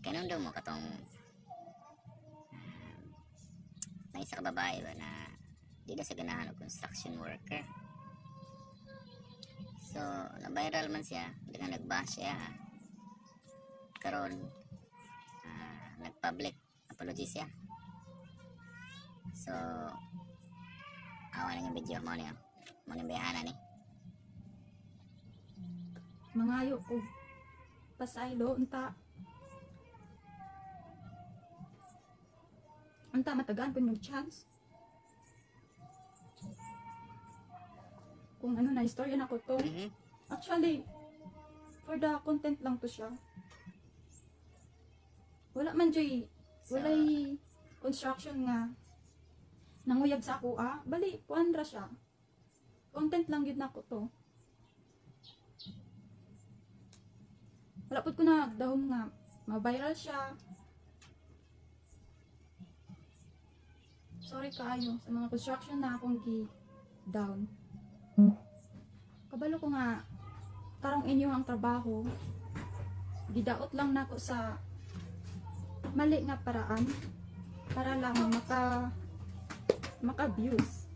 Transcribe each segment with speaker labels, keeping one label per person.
Speaker 1: Ganun daw mo katong may isa ka babae ba na di na sa ganahan og construction worker. So na-viral man siya, di nga nag-bash siya. Karon nag-public apology siya. So awan na yung video mo niya. Mo ni bayana ni.
Speaker 2: Mangayo ko pasaylo unta matagaan ko yung chance kung ano na istorya na ko to. Actually for the content lang to siya, wala man joy walay construction nga nanguyab sa ako bali puan ra siya, content lang yun na ko to. Wala po ko na dahom nga ma-viral siya. Sorry kaayo sa mga construction na akong gi-down. Kabalo ko nga tarong inyo ang trabaho. Gidaot lang nako sa mali nga paraan para lang maka-views.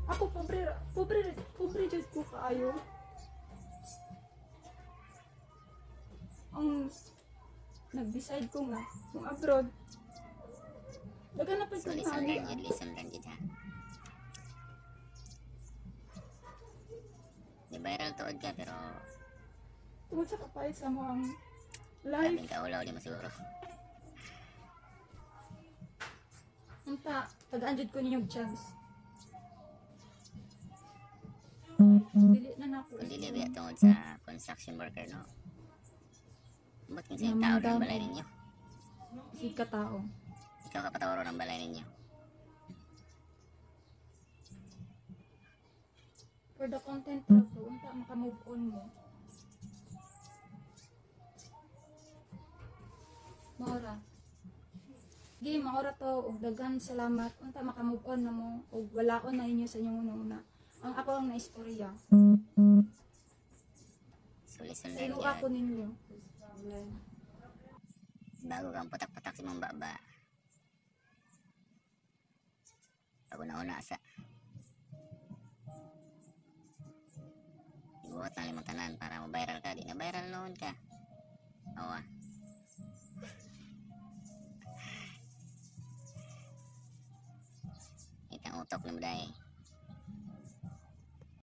Speaker 2: Ako pobre jud ko kaayo. Ang nag-decide ko nga kung abroad. Daga na pa
Speaker 1: So
Speaker 2: sa
Speaker 1: listen lang jud ha. Di viral tuod ka pero
Speaker 2: tungod sa kapait sa mga
Speaker 1: labing
Speaker 2: life.
Speaker 1: kaulaw di mo siguro.
Speaker 2: Unta, tagaan jud ko ninyong chance. Dili na nako.
Speaker 1: Kung dili biya tungod sa construction worker no. Ba't kung sa'yo tao ng balay ninyo?
Speaker 2: Si katao.
Speaker 1: Ikaw kapatawaro ng balay ninyo.
Speaker 2: For the content na to, unta maka-move on mo. Maura. Maura to, ug daghan salamat. Unta maka-move on na mo, ug walaon na inyo sa inyong una-una. Ang ako ang naistorya.
Speaker 1: So listen
Speaker 2: Pero
Speaker 1: lang
Speaker 2: ako
Speaker 1: yan.
Speaker 2: ninyo.
Speaker 1: Bago kang patak-patak si mong baba. Bago na-una sa ibuhat ng limang tanan para ma-viral ka. Di na-viral noon ka. Awa. Itang utok na mo dahil.